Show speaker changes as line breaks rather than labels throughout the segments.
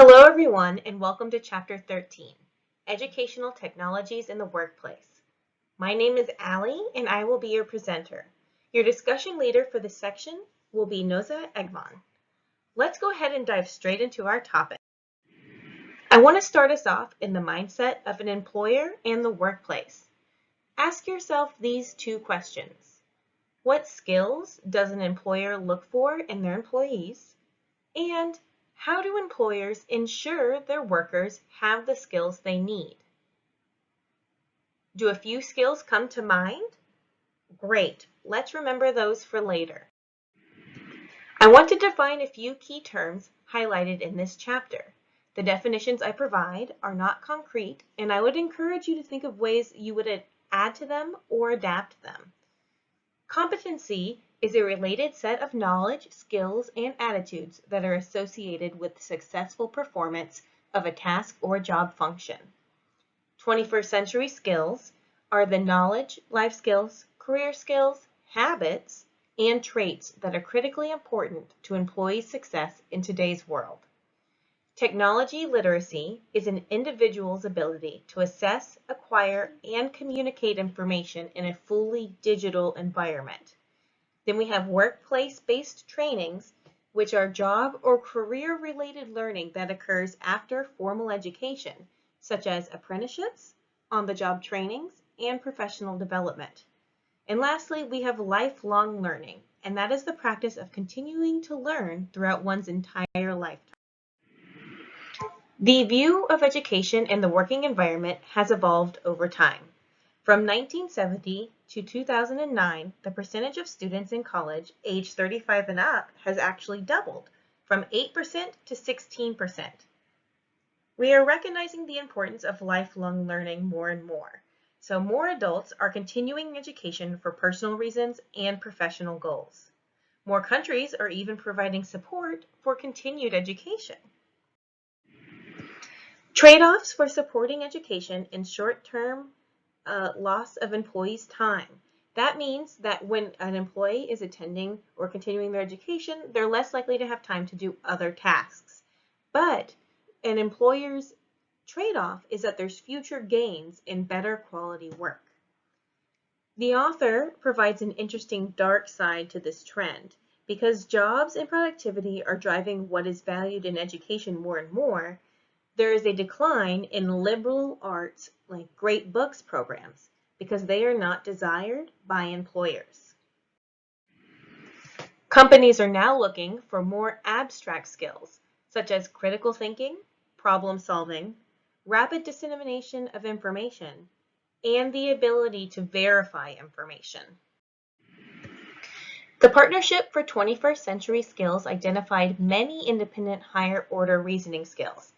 Hello everyone and welcome to Chapter 13, Educational Technologies in the Workplace. My name is Allie and I will be your presenter. Your discussion leader for this section will be Noza Egvan. Let's go ahead and dive straight into our topic. I want to start us off in the mindset of an employer and the workplace. Ask yourself these two questions. What skills does an employer look for in their employees? And how do employers ensure their workers have the skills they need? Do a few skills come to mind? Great, let's remember those for later. I want to define a few key terms highlighted in this chapter. The definitions I provide are not concrete, and I would encourage you to think of ways you would add to them or adapt them. Competency is a related set of knowledge, skills, and attitudes that are associated with successful performance of a task or job function. 21st century skills are the knowledge, life skills, career skills, habits, and traits that are critically important to employee success in today's world. Technology literacy is an individual's ability to assess, acquire, and communicate information in a fully digital environment. Then we have workplace-based trainings, which are job or career-related learning that occurs after formal education, such as apprenticeships, on-the-job trainings, and professional development. And lastly, we have lifelong learning, and that is the practice of continuing to learn throughout one's entire lifetime. The view of education in the working environment has evolved over time. From 1970 to 2009, the percentage of students in college age 35 and up has actually doubled, from 8% to 16%. We are recognizing the importance of lifelong learning more and more, so more adults are continuing education for personal reasons and professional goals. More countries are even providing support for continued education. Trade-offs for supporting education in short-term loss of employees' time. That means that when an employee is attending or continuing their education, they're less likely to have time to do other tasks. But an employer's trade-off is that there's future gains in better quality work. The author provides an interesting dark side to this trend. Because jobs and productivity are driving what is valued in education more and more, there is a decline in liberal arts like great books programs because they are not desired by employers. Companies are now looking for more abstract skills such as critical thinking, problem solving, rapid dissemination of information, and the ability to verify information. The Partnership for 21st Century Skills identified many independent higher order reasoning skills,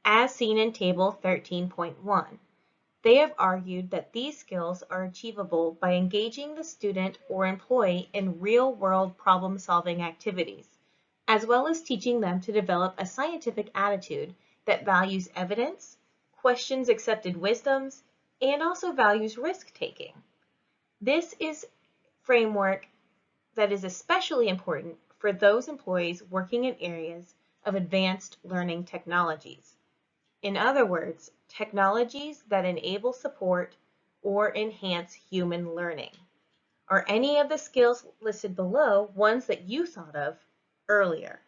as seen in Table 13.1. They have argued that these skills are achievable by engaging the student or employee in real-world problem-solving activities, as well as teaching them to develop a scientific attitude that values evidence, questions accepted wisdoms, and also values risk-taking. This is a framework that is especially important for those employees working in areas of advanced learning technologies. In other words, technologies that enable support or enhance human learning. Are any of the skills listed below ones that you thought of earlier?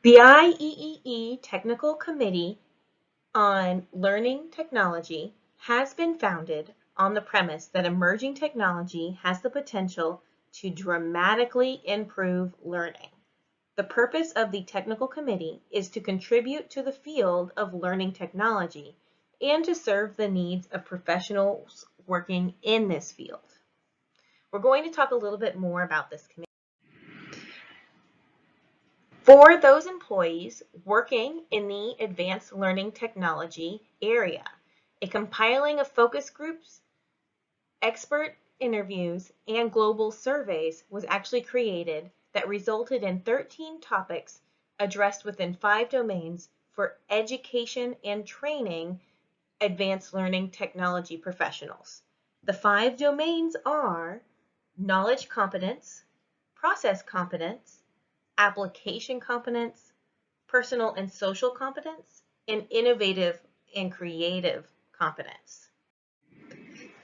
The IEEE Technical Committee on Learning Technology has been founded on the premise that emerging technology has the potential to dramatically improve learning. The purpose of the technical committee is to contribute to the field of learning technology and to serve the needs of professionals working in this field. We're going to talk a little bit more about this committee. For those employees working in the advanced learning technology area, a compiling of focus groups, expert interviews, and global surveys was actually created that resulted in 13 topics addressed within 5 domains for education and training advanced learning technology professionals. The 5 domains are knowledge competence, process competence, application competence, personal and social competence, and innovative and creative competence.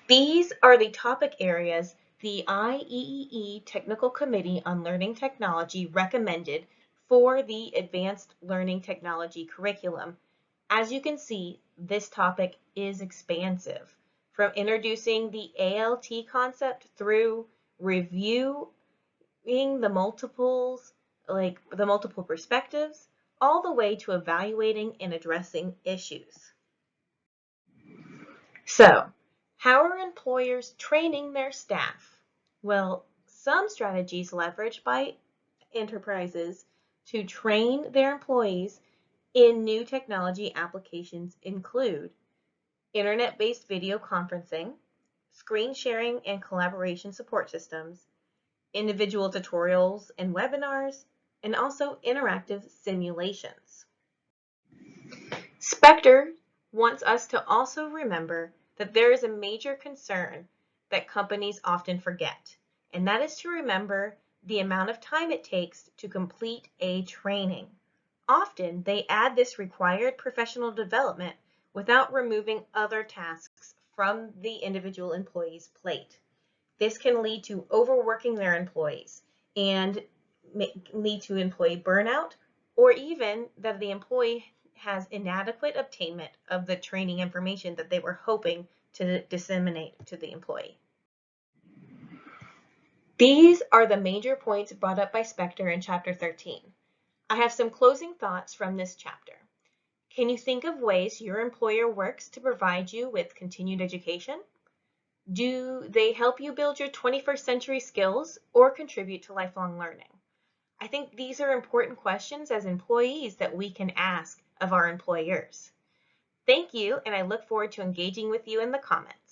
These are the topic areas the IEEE Technical Committee on Learning Technology recommended for the Advanced Learning Technology curriculum. As you can see, this topic is expansive, from introducing the ALT concept through reviewing the multiple perspectives, all the way to evaluating and addressing issues. So, how are employers training their staff? Well, some strategies leveraged by enterprises to train their employees in new technology applications include internet-based video conferencing, screen sharing and collaboration support systems, individual tutorials and webinars, and also interactive simulations. Spector wants us to also remember that there is a major concern that companies often forget, and that is to remember the amount of time it takes to complete a training. Often, they add this required professional development without removing other tasks from the individual employee's plate. This can lead to overworking their employees and lead to employee burnout, or even that the employee has inadequate attainment of the training information that they were hoping to disseminate to the employee. These are the major points brought up by Spector in Chapter 13. I have some closing thoughts from this chapter. Can you think of ways your employer works to provide you with continued education? Do they help you build your 21st century skills or contribute to lifelong learning? I think these are important questions as employees that we can ask of our employers. Thank you, and I look forward to engaging with you in the comments.